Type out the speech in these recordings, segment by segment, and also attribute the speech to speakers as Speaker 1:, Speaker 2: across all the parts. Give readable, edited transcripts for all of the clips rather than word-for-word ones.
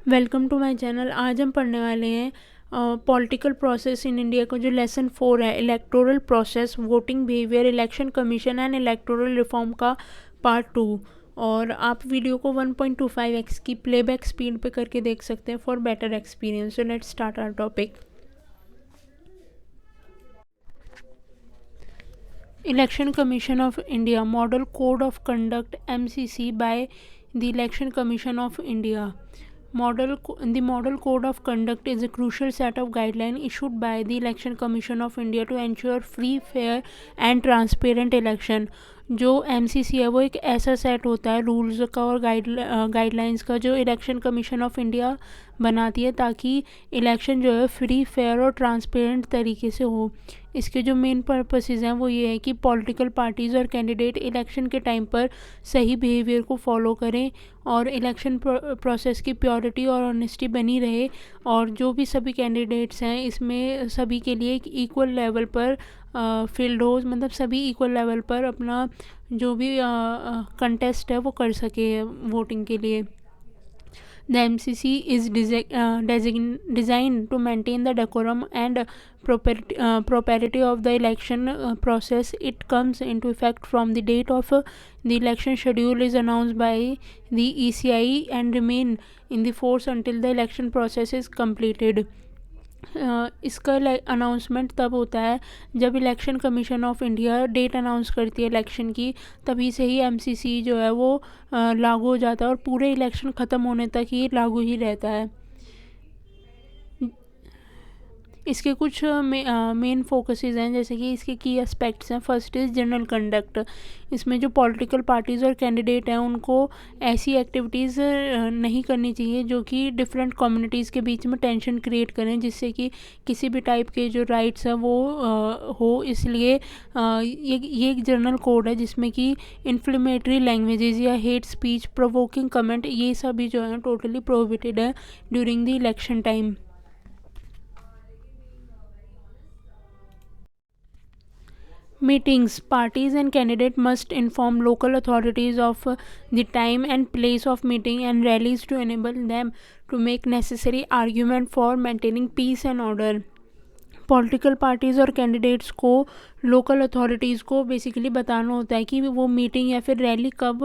Speaker 1: Welcome to my channel. आज हम पढ़ने वाले हैं पॉलिटिकल प्रोसेस इन इंडिया का जो लेसन 4 है, electoral process, voting behaviour, election commission and electoral reform का पार्ट 2। और आप वीडियो को 1.25x की प्लेबैक स्पीड पे करके देख सकते हैं for better experience. So let's start our topic. Election Commission of India, Model Code of Conduct (MCC) by the Election Commission of India. The Model Code of Conduct is a crucial set of guidelines issued by the Election Commission of India to ensure free, fair and transparent election. जो MCC है वो एक ऐसा set होता है rules का और guidelines का जो इलेक्शन कमीशन ऑफ इंडिया बनाती है ताकि इलेक्शन जो है फ्री, फेयर और ट्रांसपेरेंट तरीके से हो। इसके जो मेन पर्पसेस हैं वो ये है कि पॉलिटिकल पार्टीज़ और कैंडिडेट इलेक्शन के टाइम पर सही बिहेवियर को फॉलो करें और इलेक्शन प्रोसेस की प्योरिटी और ऑनेस्टी बनी रहे, और जो भी सभी कैंडिडेट्स हैं इसमें सभी के लिए एक इक्वल लेवल पर फील्ड हो, मतलब सभी इक्वल लेवल पर अपना जो भी कंटेस्ट है वो कर सके वोटिंग के लिए। The MCC is designed to maintain the decorum and propriety of the election process. It comes into effect from the date of the election schedule is announced by the ECI and remain in the force until the election process is completed. इसका announcement तब होता है जब election commission of India date announce करती है election की, तभी से ही MCC जो है वो लागू हो जाता है और पूरे इलेक्शन ख़त्म होने तक ही लागू ही रहता है। इसके कुछ मेन फोकसेस हैं, जैसे कि इसके की एस्पेक्ट्स हैं। First is general conduct. इसमें जो पॉलिटिकल पार्टीज़ और कैंडिडेट हैं उनको ऐसी एक्टिविटीज़ नहीं करनी चाहिए जो कि डिफरेंट कम्युनिटीज़ के बीच में टेंशन क्रिएट करें, जिससे कि किसी भी टाइप के जो राइट्स हैं वो हो। इसलिए ये एक जनरल कोड है जिसमें कि इन्फ्लेमेटरी लैंग्वेजेस या हेट स्पीच, प्रोवोकिंग कमेंट, ये सभी जो हैं टोटली प्रोहिबिटेड है during the election time. Meetings. Parties and candidate must inform local authorities of the time and place of meeting and rallies to enable them to make necessary argument for maintaining peace and order. Political parties और candidates को local authorities को basically बताना होता है कि वो meeting या फिर रैली कब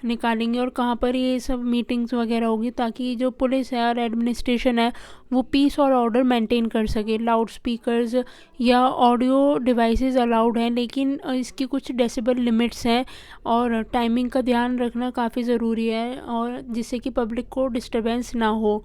Speaker 1: निकालेंगे और कहाँ पर ये सब मीटिंग्स वगैरह होगी, ताकि जो पुलिस है और एडमिनिस्ट्रेशन है वो पीस और ऑर्डर मेंटेन कर सके। लाउड स्पीकर्स या ऑडियो डिवाइसेस अलाउड हैं, लेकिन इसकी कुछ डेसिबल लिमिट्स हैं और टाइमिंग का ध्यान रखना काफ़ी ज़रूरी है, और जिससे कि पब्लिक को डिस्टर्बेंस ना हो।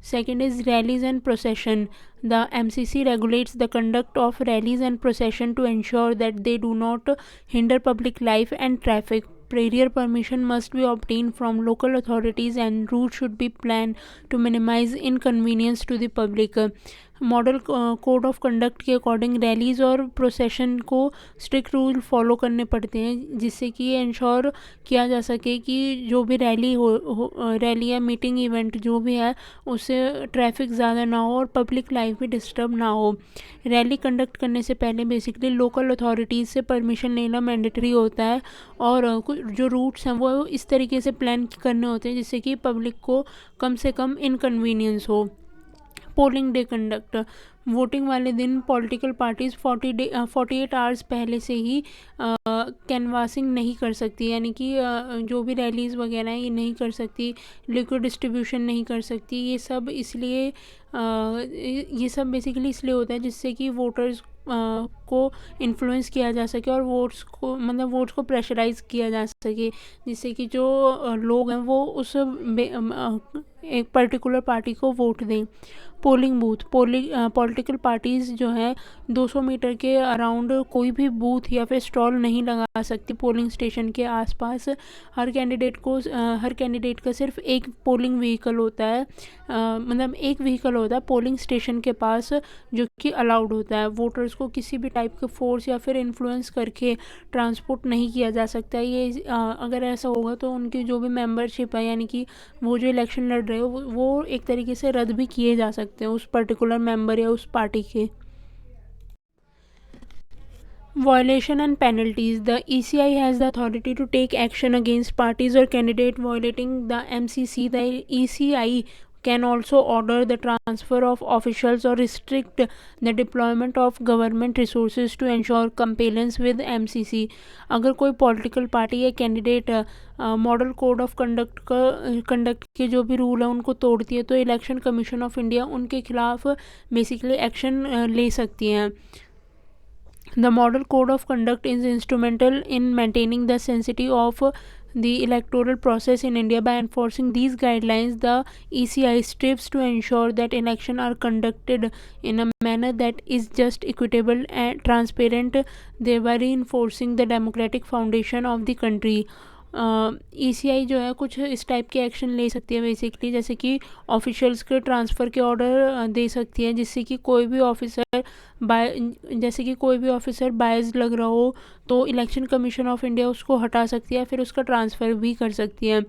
Speaker 1: Second is rallies and procession. The MCC regulates the conduct of rallies and procession to ensure that they do not hinder public life and traffic. Prior permission must be obtained from local authorities and routes should be planned to minimize inconvenience to the public. Model code of conduct के according rallies और procession को strict rule follow करने पड़ते हैं, जिससे कि ये ensure किया जा सके कि जो भी रैली या मीटिंग इवेंट जो भी है उससे ट्रैफिक ज़्यादा ना हो और पब्लिक लाइफ भी डिस्टर्ब ना हो। रैली कंडक्ट करने से पहले बेसिकली लोकल अथॉरिटीज़ से परमिशन लेना मैंडेटरी होता है, और कुछ जो रूट्स हैं वो इस तरीके से प्लान करने होते हैं जिससे कि पब्लिक को कम से कम इनकन्वीनियंस हो। Polling day conduct. वोटिंग वाले दिन पॉलिटिकल पार्टीज़ 48 आवर्स पहले से ही कैनवासिंग नहीं कर सकती, यानी कि जो भी रैलीज़ वगैरह हैं ये नहीं कर सकती, लिक्विड डिस्ट्रीब्यूशन नहीं कर सकती। ये सब इसलिए ये सब बेसिकली इसलिए होता है जिससे कि वोटर्स को इन्फ्लुएंस किया जा सके और वोट्स को प्रेशराइज किया जा सके, जिससे कि जो लोग हैं वो उस एक पर्टिकुलर पार्टी को वोट दें। Polling booth. पॉलिटिकल पार्टीज़ जो हैं 200 मीटर के अराउंड कोई भी बूथ या फिर स्टॉल नहीं लगा सकती पोलिंग स्टेशन के आसपास। हर कैंडिडेट का सिर्फ एक पोलिंग व्हीकल होता है, मतलब एक व्हीकल होता है पोलिंग स्टेशन के पास जो कि अलाउड होता है। वोटर्स को किसी भी टाइप के फोर्स या फिर इन्फ्लुएंस करके ट्रांसपोर्ट नहीं किया जा सकता। ये अगर ऐसा होगा तो उनकी जो भी मेंबरशिप है, यानी कि वो जो इलेक्शन लड़ रहे हो वो एक तरीके से रद्द भी किए जा सकते हैं उस पर्टिकुलर मेंबर या उस पार्टी के। Violation and penalties. The ECI has the authority to take action against parties or candidate violating the MCC. The ECI can also order the transfer of officials or restrict the deployment of government resources to ensure compliance with MCC. अगर कोई political party या candidate model code of conduct के जो भी rule है उनको तोड़ती है तो इलेक्शन कमीशन ऑफ इंडिया उनके खिलाफ बेसिकली एक्शन ले सकती हैं. The model code of conduct is instrumental in maintaining the sanctity of the electoral process in India. By enforcing these guidelines, the ECI strives to ensure that elections are conducted in a manner that is just, equitable and transparent, thereby reinforcing the democratic foundation of the country. ECI जो है कुछ इस type के action ले सकती है basically, जैसे कि ऑफिशियल्स के ट्रांसफ़र के ऑर्डर दे सकती है जिससे कि कोई भी ऑफिसर बायस लग रहा हो तो इलेक्शन कमीशन ऑफ इंडिया उसको हटा सकती है, फिर उसका ट्रांसफ़र भी कर सकती है.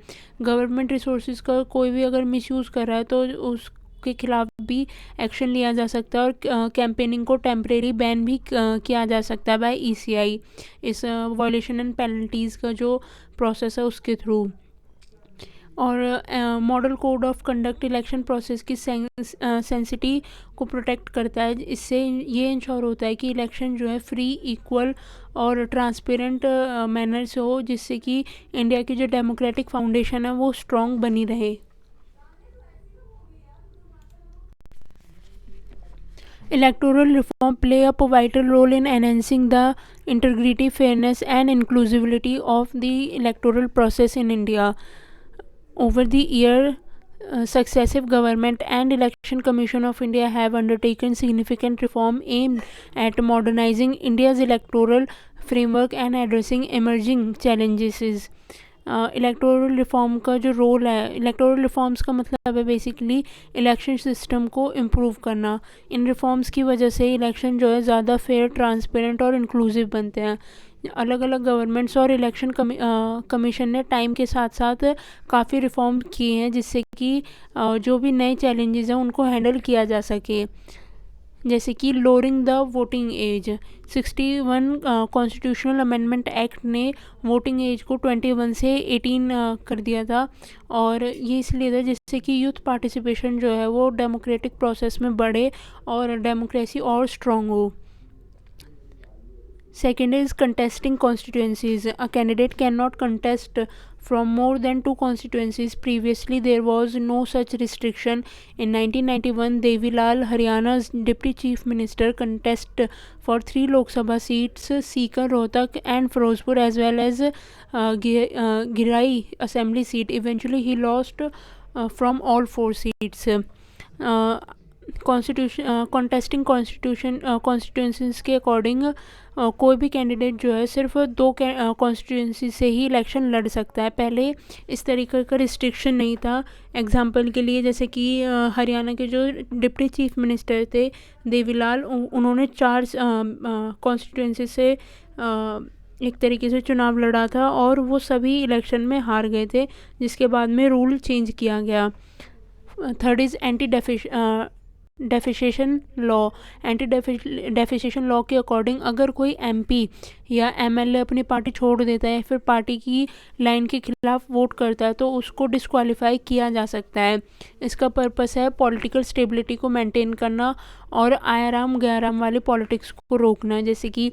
Speaker 1: गवर्नमेंट रिसोर्सेज का कोई भी अगर मिसयूज़ कर रहा है तो उसके खिलाफ भी एक्शन लिया जा सकता है और कैंपेनिंग को टेम्परेरी बैन भी किया जा सकता है बाय ECI, इस वायलेशन एंड पेनल्टीज़ का जो प्रोसेस है उसके थ्रू. और model code of conduct election process की सेंसिटी को प्रोटेक्ट करता है. इससे ये इंश्योर होता है कि इलेक्शन जो है फ्री, इक्वल और ट्रांसपेरेंट मैनर से हो, जिससे कि इंडिया की जो डेमोक्रेटिक फाउंडेशन है वो स्ट्रॉन्ग बनी रहे. Electoral reform play a pivotal role in enhancing the integrity, fairness and inclusivity of the electoral process in India. Over the year, successive government and Election Commission of India have undertaken significant reform aimed at modernizing India's electoral framework and addressing emerging challenges. Electoral reform का जो role है, electoral reforms का मतलब है basically election system को improve करना. इन reforms की वजह से इलेक्शन जो है ज़्यादा फेयर, ट्रांसपेरेंट और इंक्लूसिव बनते हैं. अलग अलग गवर्नमेंट्स और इलेक्शन कमीशन ने टाइम के साथ साथ काफ़ी रिफॉर्म किए हैं जिससे कि जो भी नए चैलेंजेस हैं उनको हैंडल किया जा सके. जैसे कि lowering the voting age, 61 constitutional amendment act ने वोटिंग एज को 21 से 18 कर दिया था. और ये इसलिए था जिससे कि यूथ पार्टिसिपेशन जो है वो डेमोक्रेटिक प्रोसेस में बढ़े और डेमोक्रेसी और स्ट्रॉन्ग हो. Second is contesting constituencies. A candidate cannot contest from more than 2 constituencies. Previously, there was no such restriction. In 1991, Devilal, Haryana's Deputy Chief Minister, contested for 3 Lok Sabha seats, Sikar, Rohtak and Firozpur, as well as Girai Assembly seat. Eventually, he lost from all 4 seats. Contesting constituencies के according कोई भी candidate जो है सिर्फ 2 constituency से ही election लड़ सकता है. पहले इस तरीके का रिस्ट्रिक्शन नहीं था. एग्जांपल के लिए जैसे कि हरियाणा के जो डिप्टी चीफ मिनिस्टर थे देवीलाल, उन्होंने 4 कॉन्स्टिट्यूंसी से एक तरीके से चुनाव लड़ा था और वो सभी इलेक्शन में हार गए थे, जिसके बाद में रूल चेंज किया गया. Third is defection law. Anti defection law के अकॉर्डिंग अगर कोई MP या MLA अपनी पार्टी छोड़ देता है, फिर पार्टी की लाइन के खिलाफ वोट करता है तो उसको डिस्क्वालीफाई किया जा सकता है. इसका पर्पस है पॉलिटिकल स्टेबिलिटी को मेंटेन करना और आराम गैराम वाली पॉलिटिक्स को रोकना. जैसे कि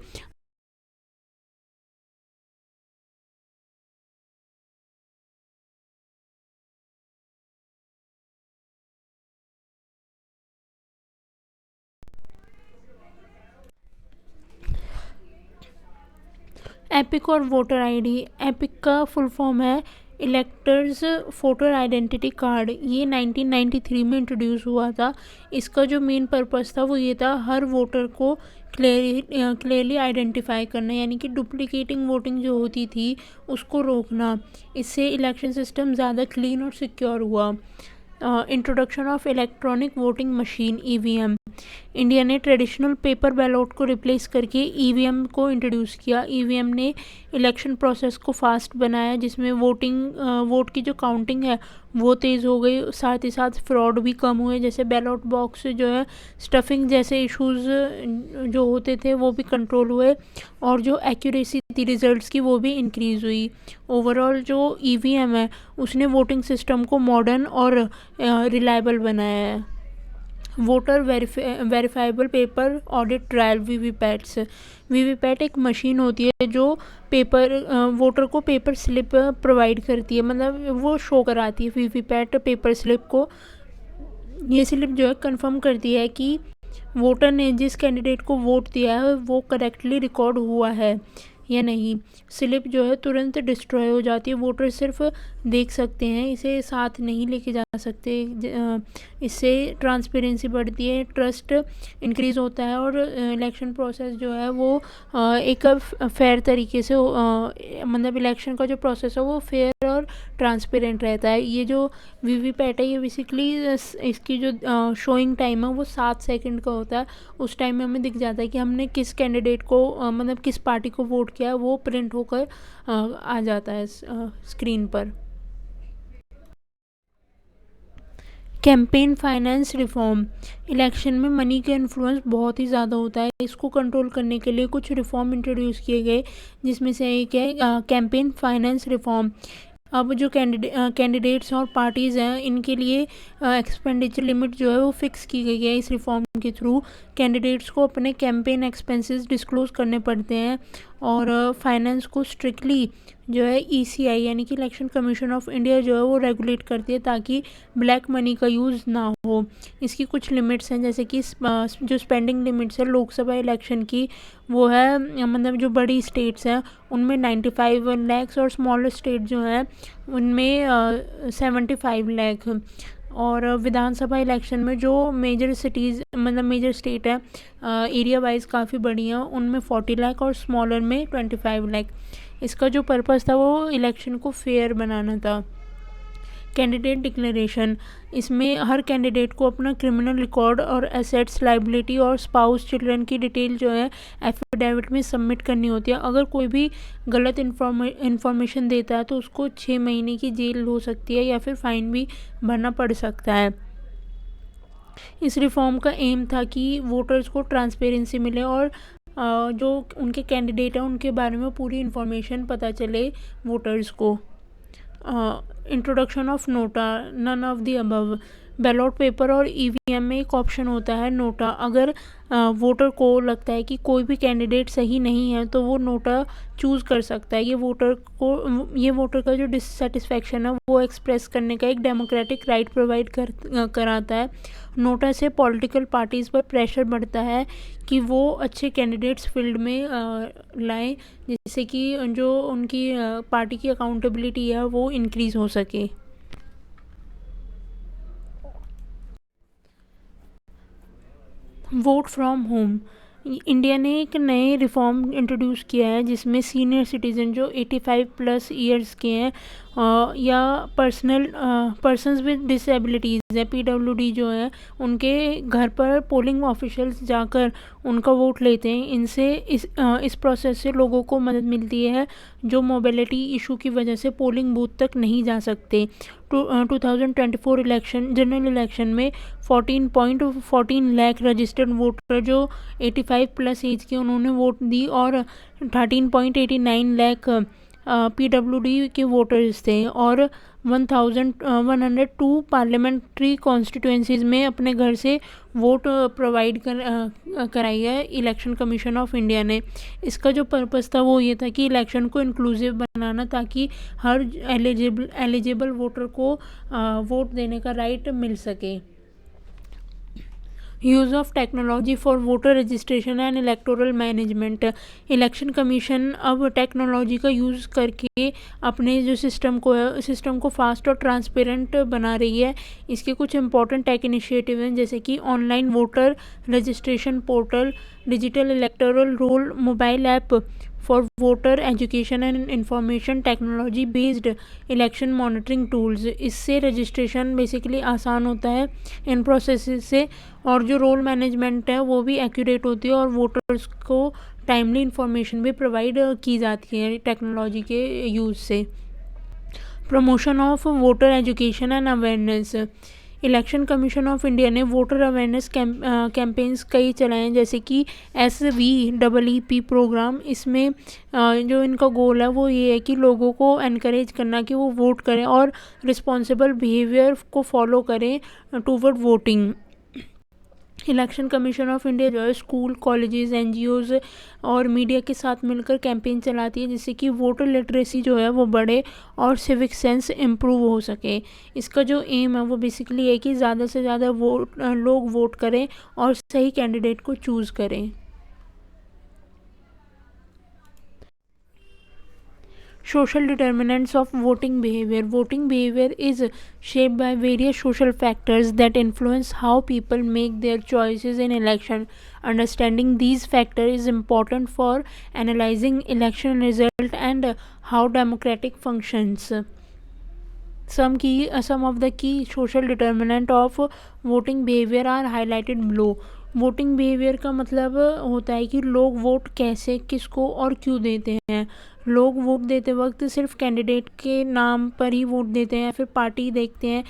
Speaker 1: एपिक और वोटर ID. एपिक का फुल फॉर्म है इलेक्टर्स वोटर आइडेंटिटी कार्ड. ये 1993 में इंट्रोड्यूस हुआ था. इसका जो मेन पर्पस था वो ये था हर वोटर को क्लियरली आइडेंटिफाई करना, यानी कि डुप्लीकेटिंग वोटिंग जो होती थी उसको रोकना. इससे इलेक्शन सिस्टम ज़्यादा क्लीन और सिक्योर हुआ. Introduction of electronic voting machine EVM. India ने ट्रेडिशनल पेपर बैलेट को रिप्लेस करके ईवीएम को इंट्रोड्यूस किया। ईवीएम ने इलेक्शन प्रोसेस को फास्ट बनाया, जिसमें वोट की जो काउंटिंग है वो तेज़ हो गई, साथ ही साथ फ्रॉड भी कम हुए। जैसे बैलेट बॉक्स जो है स्टफिंग जैसे इश्यूज जो होते थे वो भी कंट्रोल हुए, और जो एक्यूरेसी थी रिजल्ट्स की वो भी इंक्रीज़ हुई। ओवरऑल जो ईवीएम है उसने वोटिंग सिस्टम को मॉडर्न और रिलायबल बनाया है। Voter verifiable paper audit trail VVPATs. VVPAT एक मशीन होती है जो वोटर को पेपर स्लिप प्रोवाइड करती है, मतलब वो शो कराती है वीवीपैट पेपर स्लिप को। ये स्लिप जो है कंफर्म करती है कि वोटर ने जिस कैंडिडेट को वोट दिया है वो करेक्टली रिकॉर्ड हुआ है या नहीं। स्लिप जो है तुरंत डिस्ट्रॉय हो जाती है, वोटर सिर्फ देख सकते हैं, इसे साथ नहीं लेके जा सकते। इससे ट्रांसपेरेंसी बढ़ती है, ट्रस्ट इंक्रीज़ होता है, और इलेक्शन प्रोसेस जो है वो एक फेयर तरीके से मतलब इलेक्शन का जो प्रोसेस है वो फेयर और ट्रांसपेरेंट रहता है। ये जो वीवीपैट है ये बेसिकली इसकी जो शोइंग टाइम है वो 7 सेकंड का होता है। उस टाइम में हमें दिख जाता है कि हमने किस कैंडिडेट को मतलब किस पार्टी को वोट किया है, वो प्रिंट होकर आ जाता है स्क्रीन पर। Campaign finance reform. इलेक्शन में मनी का इन्फ्लुएंस बहुत ही ज़्यादा होता है, इसको कंट्रोल करने के लिए कुछ रिफॉर्म इंट्रोड्यूस किए गए, जिसमें से एक है कैंपेन फाइनेंस रिफॉर्म। अब जो कैंडिडेट्स और पार्टीज़ हैं इनके लिए एक्सपेंडिचर लिमिट जो है वो फिक्स की गई है। इस रिफॉर्म के थ्रू कैंडिडेट्स को अपने कैंपेन एक्सपेंसेस डिस्क्लोज करने पड़ते हैं, और फाइनेंस को स्ट्रिक्टली जो है ईसीआई यानी कि इलेक्शन कमीशन ऑफ इंडिया जो है वो रेगुलेट करती है, ताकि ब्लैक मनी का यूज़ ना हो। इसकी कुछ लिमिट्स हैं, जैसे कि जो स्पेंडिंग लिमिट्स है लोकसभा इलेक्शन की वो है, मतलब जो बड़ी स्टेट्स हैं उनमें 95 लाख, और स्मॉलर स्टेट जो हैं उनमें 75 लाख। और विधानसभा इलेक्शन में जो मेजर सिटीज़ मतलब मेजर स्टेट है एरिया वाइज काफ़ी बड़ी हैं, उनमें 40 लाख और स्मॉलर में 25 लाख। इसका जो पर्पस था वो इलेक्शन को फेयर बनाना था। कैंडिडेट डिक्लेरेशन, इसमें हर कैंडिडेट को अपना क्रिमिनल रिकॉर्ड और एसेट्स, लाइबिलिटी और स्पाउस, चिल्ड्रन की डिटेल जो है एफिडेविट में सबमिट करनी होती है। अगर कोई भी गलत इन्फॉर्मेशन देता है तो उसको 6 महीने की जेल हो सकती है या फिर फाइन भी भरना पड़ सकता है। इस रिफॉर्म का एम था कि वोटर्स को ट्रांसपेरेंसी मिले और जो उनके कैंडिडेट हैं उनके बारे में पूरी इन्फॉर्मेशन पता चले वोटर्स को। Introduction of NOTA, none of the above. Ballot paper और ईवीएम में एक ऑप्शन होता है नोटा। अगर वोटर को लगता है कि कोई भी कैंडिडेट सही नहीं है तो वो नोटा चूज़ कर सकता है। ये वोटर का जो डिससेटिस्फेक्शन है वो एक्सप्रेस करने का एक डेमोक्रेटिक राइट प्रोवाइड कराता है। नोटा से पॉलिटिकल पार्टीज़ पर प्रेशर बढ़ता है कि वो अच्छे कैंडिडेट्स फील्ड में लाएं, जिससे कि जो उनकी पार्टी की अकाउंटेबिलिटी है वो इंक्रीज़ हो सके। Vote from home. इंडिया ने एक नए रिफॉर्म इंट्रोड्यूस किया है, जिसमें सीनियर सिटीज़न जो 85 प्लस ईयर्स के हैं या पर्सनस विद डिसेबिलिटीज़ है, पीडब्ल्यूडी जो है, उनके घर पर पोलिंग ऑफिशियल्स जाकर उनका वोट लेते हैं। इनसे इस प्रोसेस से लोगों को मदद मिलती है जो मोबिलिटी इशू की वजह से पोलिंग बूथ तक नहीं जा सकते। 2024 जनरल इलेक्शन में 14.14 लाख रजिस्टर्ड वोटर जो 85 प्लस एज के उन्होंने वोट दी, और 13.89 लाख पीडब्ल्यूडी के वोटर्स थे, और 1102 पार्लियामेंट्री कॉन्स्टिट्यूंसीज़ में अपने घर से वोट प्रोवाइड कराई है इलेक्शन कमीशन ऑफ इंडिया ने। इसका जो पर्पस था वो ये था कि इलेक्शन को इंक्लूसिव बनाना, ताकि हर एलिजिबल वोटर को वोट देने का राइट मिल सके। Use of technology for voter registration and electoral management. Election commission अब टेक्नोलॉजी का यूज़ करके अपने जो सिस्टम को फास्ट और ट्रांसपेरेंट बना रही है। इसके कुछ इंपॉर्टेंट टेक इनिशिएटिव हैं, जैसे कि online voter registration portal, digital electoral roll mobile app for voter education and information technology based election monitoring tools. इससे रजिस्ट्रेशन बेसिकली आसान होता है इन प्रोसेस से, और जो रोल मैनेजमेंट है वो भी एक्यूरेट होती है और वोटर्स को टाइमली इंफॉर्मेशन भी प्रोवाइड की जाती है टेक्नोलॉजी के यूज़ से। Promotion of voter education and awareness. Election commission of India ने वोटर अवेयरनेस कैंपेन्स कई चलाए हैं, जैसे कि SVEEP प्रोग्राम। इसमें जो इनका गोल है वो ये है कि लोगों को एनकरेज करना कि वो वोट करें और रिस्पॉन्सिबल बिहेवियर को फॉलो करें toward voting. Election commission of India जो है स्कूल, कॉलेजेस, NGOs और मीडिया के साथ मिलकर कैंपेन चलाती है, जिससे कि वोटर लिटरेसी जो है वो बढ़े और सिविक सेंस इम्प्रूव हो सके। इसका जो एम है वो बेसिकली है कि ज़्यादा से ज़्यादा लोग वोट करें और सही कैंडिडेट को चूज़ करें। Social determinants of voting behavior. Voting behavior is shaped by various social factors that influence how people make their choices in election. Understanding these factors is important for analyzing election result and how democratic functions. Some of the key social determinant of voting behavior are highlighted below. Voting behaviour का मतलब होता है कि लोग vote कैसे, किसको और क्यों देते हैं। लोग वोट देते वक्त सिर्फ कैंडिडेट के नाम पर ही वोट देते हैं या फिर पार्टी देखते हैं,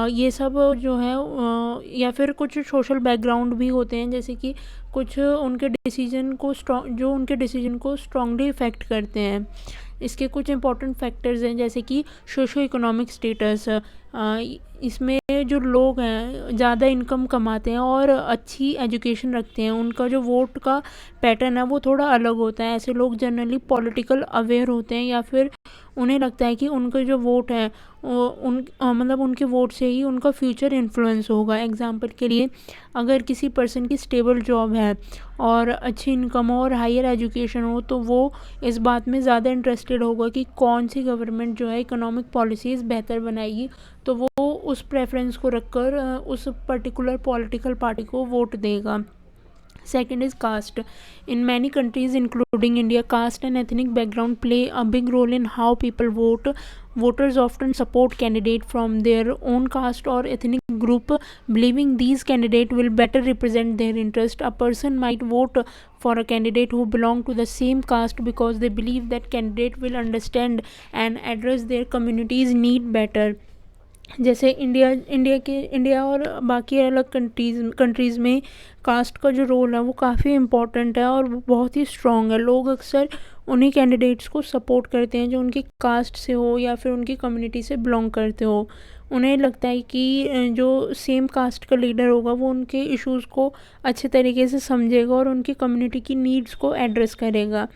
Speaker 1: ये सब जो है, या फिर कुछ सोशल बैकग्राउंड भी होते हैं, जैसे कि कुछ उनके डिसीजन को स्ट्रांगली इफ़ेक्ट करते हैं। इसके कुछ इंपॉर्टेंट फैक्टर्स हैं, जैसे कि सोशो इकोनॉमिक स्टेटस। इसमें जो लोग हैं ज़्यादा इनकम कमाते हैं और अच्छी एजुकेशन रखते हैं, उनका जो वोट का पैटर्न है वो थोड़ा अलग होता है। ऐसे लोग जनरली पॉलिटिकल अवेयर होते हैं या फिर उन्हें लगता है कि उनका जो वोट है मतलब उनके वोट से ही उनका फ्यूचर इन्फ्लुएंस होगा। एग्जांपल के लिए, अगर किसी पर्सन की स्टेबल जॉब है और अच्छी इनकम हो और हायर एजुकेशन हो, तो वो इस बात में ज़्यादा इंटरेस्टेड होगा कि कौन सी गवर्नमेंट जो है इकोनॉमिक पॉलिसीज़ बेहतर बनाएगी, तो वो उस प्रेफरेंस को रखकर उस पर्टिकुलर पॉलिटिकल पार्टी को वोट देगा। Second is caste. In many countries, including India, caste and ethnic background play a big role in how people vote. Voters often support candidates from their own caste or ethnic group, believing these candidates will better represent their interest. A person might vote for a candidate who belong to the same caste because they believe that candidate will understand and address their community's need better. जैसे India और बाकी अलग countries में cast का जो role है वो काफ़ी इम्पॉर्टेंट है और बहुत ही स्ट्रॉन्ग है। लोग अक्सर उन्हीं कैंडिडेट्स को सपोर्ट करते हैं जो उनकी कास्ट से हो या फिर उनकी कम्युनिटी से बिलोंग करते हो। उन्हें लगता है कि जो सेम कास्ट का लीडर होगा वो उनके इश्यूज़ को अच्छे तरीके से समझेगा और उनकी कम्युनिटी की नीड्स को एड्रेस करेगा।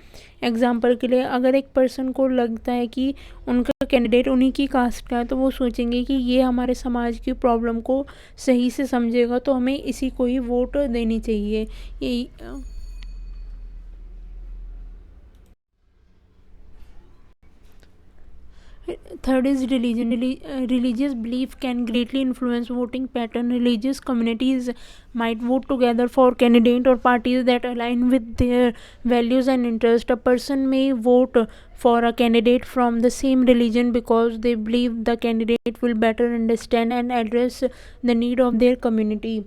Speaker 1: एग्जांपल के लिए, अगर एक पर्सन को लगता है कि उनका कैंडिडेट उन्हीं की कास्ट का है, तो वो सोचेंगे कि ये हमारे समाज की प्रॉब्लम को सही से समझेगा, तो हमें इसी को ही वोट देनी चाहिए। यही Third is religion. Religious belief can greatly influence voting pattern. Religious communities might vote together for candidate or parties that align with their values and interest. A person may vote for a candidate from the same religion because they believe the candidate will better understand and address the need of their community.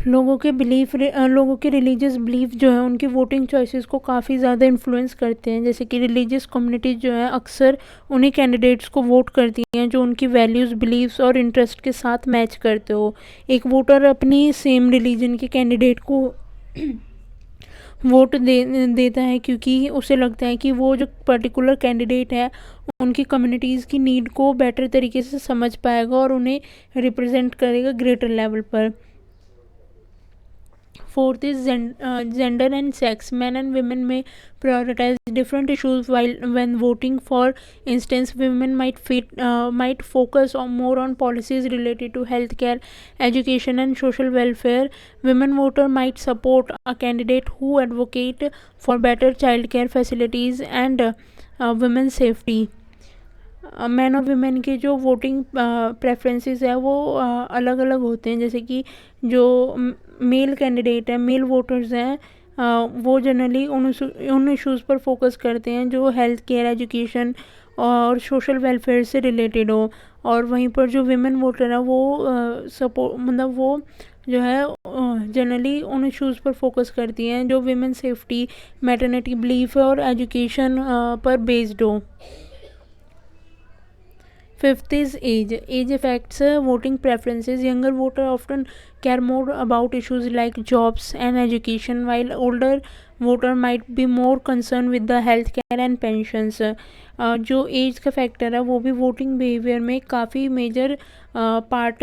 Speaker 1: लोगों के religious belief जो है उनकी voting choices को काफ़ी ज़्यादा influence करते हैं। जैसे कि रिलीजियस कम्युनिटीज़ जो है अक्सर उन्हीं कैंडिडेट्स को वोट करती हैं जो उनकी वैल्यूज़, बिलीव्स और इंटरेस्ट के साथ मैच करते हो। एक वोटर अपनी सेम रिलीजन के कैंडिडेट को वोट देता है क्योंकि उसे लगता है कि वो जो पर्टिकुलर कैंडिडेट है उनकी कम्युनिटीज़ की नीड को बेटर तरीके से समझ पाएगा और उन्हें रिप्रेजेंट करेगा ग्रेटर लेवल पर। Fourth is gender and sex. Men and women may prioritize different issues when voting. For instance, women might focus more on policies related to healthcare, education, and social welfare. Women voter might support a candidate who advocate for better childcare facilities and women's safety. Man और women के जो voting preferences है वो अलग अलग होते हैं। जैसे कि जो मेल कैंडिडेट है, मेल वोटर्स हैं, वो जनरली उन इश्यूज़ पर फोकस करते हैं जो हेल्थ केयर, एजुकेशन और सोशल वेलफेयर से रिलेटेड हो। और वहीं पर जो विमेन वोटर है वो मतलब वो जो है जनरली उन इश्यूज़ पर फोकस करती हैं जो विमेन सेफ्टी, मैटरनिटी लीव और एजुकेशन पर बेस्ड हो। Fifth is age. Age affects voting preferences. Younger voters often care more about issues like jobs and education, while older voter might be more concerned with the health care and pensions. जो as का factor है वो भी voting behaviour में काफ़ी major part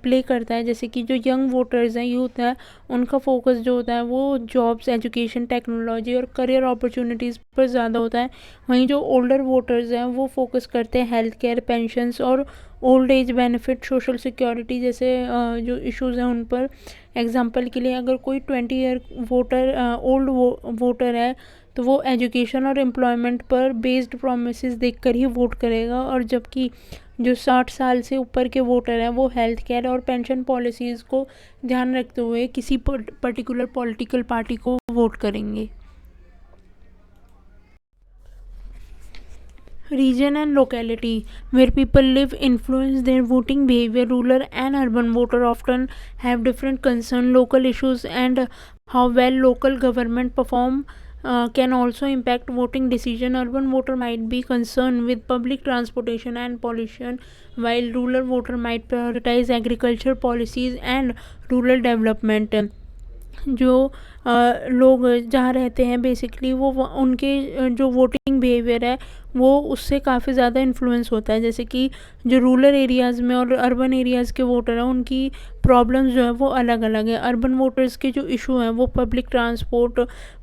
Speaker 1: play करता है। जैसे कि जो यंग वोटर्स हैं, यूथ है, उनका फोकस जो होता है वो जॉब्स, एजुकेशन, टेक्नोलॉजी और करियर अपॉर्चुनिटीज़ पर ज़्यादा होता है। वहीं जो ओल्डर वोटर्स हैं वो फोकस करते हैं हेल्थ केयर, पेंशन्स और old age benefit, social security जैसे जो इश्यूज़ हैं उन पर। एग्जांपल के लिए अगर कोई 20 ईयर वोटर ओल्ड वोटर है तो वो एजुकेशन और एम्प्लॉयमेंट पर बेस्ड प्रोमिसेस देखकर ही वोट करेगा, और जबकि जो 60 साल से ऊपर के वोटर हैं वो हेल्थ केयर और पेंशन पॉलिसीज़ को ध्यान रखते हुए किसी पर्टिकुलर पॉलिटिकल पार्टी को वोट करेंगे। Region and locality where people live influence their voting behavior. Rural and urban voters often have different concerns. Local issues and how well local government perform can also impact voting decision. Urban voter might be concerned with public transportation and pollution, while rural voter might prioritize agriculture policies and rural development. जो लोग जहाँ रहते हैं basically वो उनके जो voting behaviour है वो उससे काफ़ी ज़्यादा इन्फ्लुएंस होता है। जैसे कि जो रूरल एरियाज़ में और अर्बन एरियाज़ के वोटर हैं उनकी प्रॉब्लम्स जो है वो अलग अलग है। अर्बन वोटर्स के जो इशू हैं वो पब्लिक ट्रांसपोर्ट,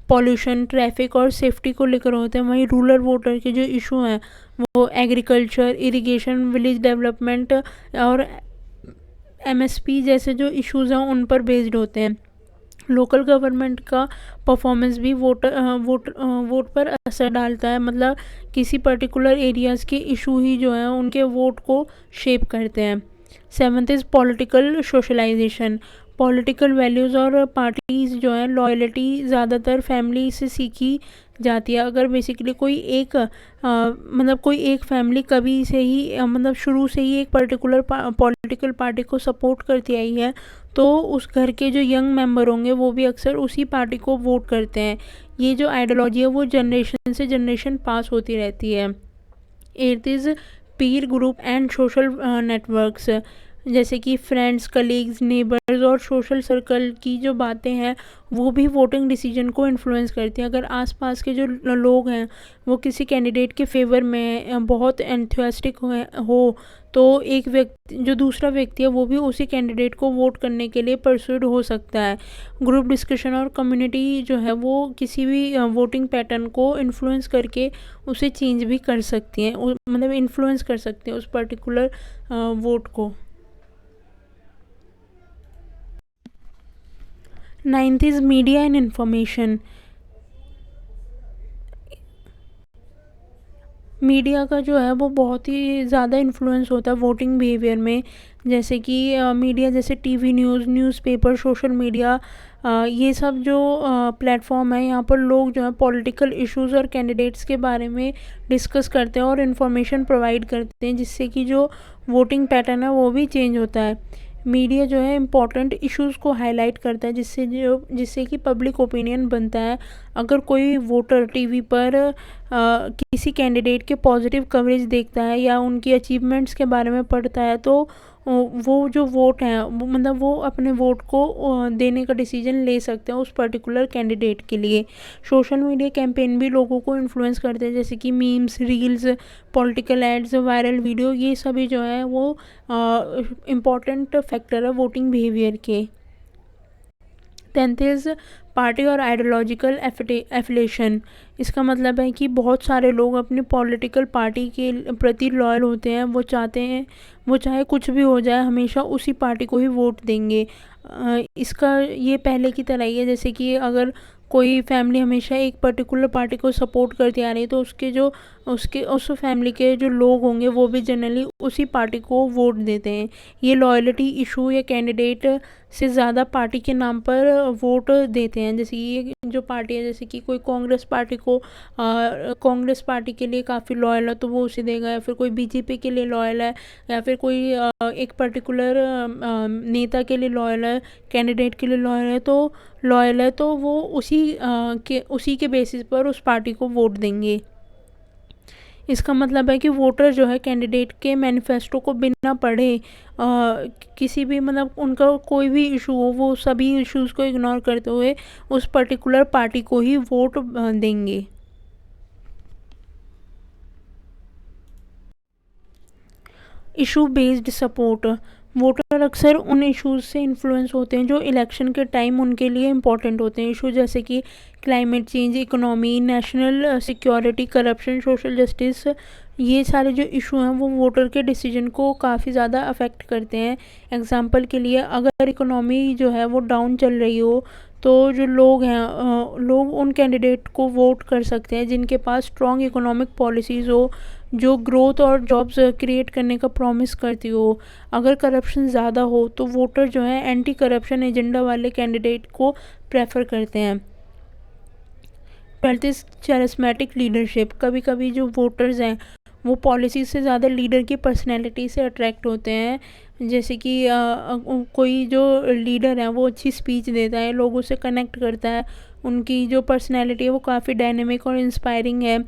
Speaker 1: पॉल्यूशन, ट्रैफिक और सेफ्टी को लेकर होते हैं। वहीं रूरल वोटर के जो इशू हैं वो एग्रीकल्चर, इरिगेशन, विलेज डेवलपमेंट और MSP जैसे जो इश्यूज़ हैं उन पर बेस्ड होते हैं। लोकल गवर्नमेंट का परफॉर्मेंस भी वोट पर असर डालता है। मतलब किसी पर्टिकुलर एरियाज़ के इशू ही जो है उनके वोट को शेप करते हैं। 7th is political socialisation. Political values और पार्टीज़ जो है लॉयल्टी ज़्यादातर फैमिली से सीखी जाती है। अगर बेसिकली कोई एक मतलब कोई एक फैमिली कभी से ही मतलब शुरू से ही एक पर्टिकुलर पॉलिटिकल पार्टी को सपोर्ट करती आई है तो उस घर के जो यंग मेंबर होंगे वो भी अक्सर उसी पार्टी को वोट करते हैं। ये जो आइडियोलॉजी है वो जनरेशन से जनरेशन पास होती रहती है। 8th is Pir group and social networks. जैसे कि फ्रेंड्स, कलीग्स, नेबर्स और सोशल सर्कल की जो बातें हैं वो भी वोटिंग डिसीजन को इन्फ्लुएंस करती हैं। अगर आसपास के जो लोग हैं वो किसी कैंडिडेट के फेवर में बहुत एंथुसियास्टिक हो तो एक व्यक्ति जो दूसरा व्यक्ति है वो भी उसी कैंडिडेट को वोट करने के लिए परसुएड हो सकता है। ग्रुप डिस्कशन और कम्युनिटी जो है वो किसी भी वोटिंग पैटर्न को इन्फ्लुएंस करके उसे चेंज भी कर सकती हैं, मतलब इन्फ्लुएंस कर सकते हैं उस पर्टिकुलर वोट को। 9th is media and information. Media का जो है वो बहुत ही ज़्यादा इन्फ्लुएंस होता है वोटिंग बिहेवियर में। जैसे कि मीडिया जैसे TV news, newspaper, social media, ये सब जो प्लेटफॉर्म है यहाँ पर लोग जो है पॉलिटिकल इश्यूज़ और कैंडिडेट्स के बारे में डिस्कस करते हैं और इन्फॉर्मेशन प्रोवाइड करते हैं, जिससे कि जो वोटिंग पैटर्न है वो भी चेंज होता है। मीडिया जो है इम्पॉर्टेंट इश्यूज़ को हाईलाइट करता है जिससे कि पब्लिक ओपिनियन बनता है। अगर कोई वोटर टीवी पर किसी कैंडिडेट के पॉजिटिव कवरेज देखता है या उनकी अचीवमेंट्स के बारे में पढ़ता है तो वो जो वोट है मतलब वो अपने वोट को देने का डिसीजन ले सकते हैं उस पर्टिकुलर कैंडिडेट के लिए। सोशल मीडिया कैंपेन भी लोगों को इन्फ्लुएंस करते हैं, जैसे कि memes, reels, political ads, viral video, ये सभी जो है वो इम्पॉर्टेंट फैक्टर है वोटिंग बिहेवियर के। 10th इज़ पार्टी और आइडियोलॉजिकल एफिलेशन। इसका मतलब है कि बहुत सारे लोग अपनी पॉलिटिकल पार्टी के प्रति लॉयल होते हैं। वो चाहते हैं वो चाहे कुछ भी हो जाए हमेशा उसी पार्टी को ही वोट देंगे। इसका ये पहले की तरह ही है, जैसे कि अगर कोई फैमिली हमेशा एक पर्टिकुलर पार्टी को सपोर्ट करती आ रही है तो उसके जो उसके उस फैमिली के जो लोग होंगे वो भी जनरली उसी पार्टी को वोट देते हैं। ये लॉयल्टी इशू या कैंडिडेट से ज़्यादा पार्टी के नाम पर वोट देते हैं। जैसे ये जो पार्टी है, जैसे कि कोई कांग्रेस पार्टी को कांग्रेस पार्टी के लिए काफ़ी लॉयल है तो वो उसे देगा, या फिर कोई बीजेपी के लिए लॉयल है, या फिर कोई एक पर्टिकुलर नेता के लिए लॉयल है, कैंडिडेट के लिए लॉयल है तो वो उसी के बेसिस पर उस पार्टी को वोट देंगे। इसका मतलब है कि वोटर जो है कैंडिडेट के मैनिफेस्टो को बिना पढ़े किसी भी मतलब उनका कोई भी इशू हो वो सभी इश्यूज़ को इग्नोर करते हुए उस पर्टिकुलर पार्टी को ही वोट देंगे। Issue based support. वोटर अक्सर उन इश्यूज से इन्फ्लुएंस होते हैं जो इलेक्शन के टाइम उनके लिए इम्पोर्टेंट होते हैं। इशू जैसे कि climate change, economy, national security, corruption, social justice, ये सारे जो इशू हैं वो वोटर के डिसीजन को काफ़ी ज़्यादा अफेक्ट करते हैं। एग्जांपल के लिए अगर इकोनॉमी जो है वो डाउन चल रही हो तो जो लोग हैं लोग उन कैंडिडेट को वोट कर सकते हैं जिनके पास स्ट्रॉन्ग इकोनॉमिक पॉलिसीज़ हो, जो ग्रोथ और जॉब्स क्रिएट करने का प्रॉमिस करती हो। अगर करप्शन ज़्यादा हो तो वोटर जो है एंटी करप्शन एजेंडा वाले कैंडिडेट को प्रेफर करते हैं। Twelfth is charismatic leadership. कभी कभी जो वोटर्स हैं वो पॉलिसी से ज़्यादा लीडर की पर्सनैलिटी से अट्रैक्ट होते हैं। जैसे कि कोई जो लीडर है वो अच्छी स्पीच देता है, लोगों से कनेक्ट करता है, उनकी जो पर्सनैलिटी है वो काफ़ी डायनेमिक और इंस्पायरिंग है,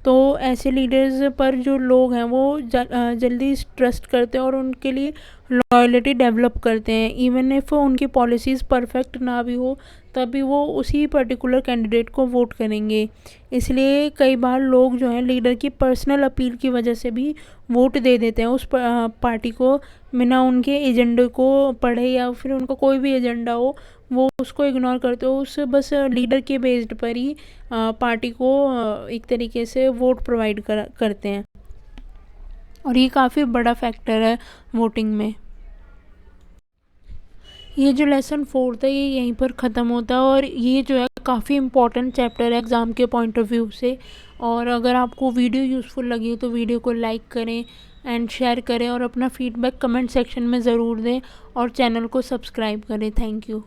Speaker 1: तो ऐसे लीडर्स पर जो लोग हैं वो जल्दी ट्रस्ट करते हैं और उनके लिए लॉयल्टी डेवलप करते हैं। इवन इफ उनकी पॉलिसीज़ परफेक्ट ना भी हो तभी वो उसी पर्टिकुलर कैंडिडेट को वोट करेंगे। इसलिए कई बार लोग जो हैं लीडर की पर्सनल अपील की वजह से भी वोट दे देते हैं उस पार्टी को, बिना उनके एजेंडे को पढ़े या फिर उनका कोई भी एजेंडा हो वो उसको इग्नोर करते हो, उस बस लीडर के बेस्ड पर ही पार्टी को एक तरीके से वोट प्रोवाइड करते हैं। और ये काफ़ी बड़ा फैक्टर है वोटिंग में। ये जो लेसन 4 है ये यहीं पर ख़त्म होता है और ये जो है काफ़ी इम्पॉर्टेंट चैप्टर है एग्ज़ाम के पॉइंट ऑफ व्यू से। और अगर आपको वीडियो यूज़फुल लगी तो वीडियो को लाइक करें एंड शेयर करें और अपना फीडबैक कमेंट सेक्शन में ज़रूर दें और चैनल को सब्सक्राइब करें। Thank you.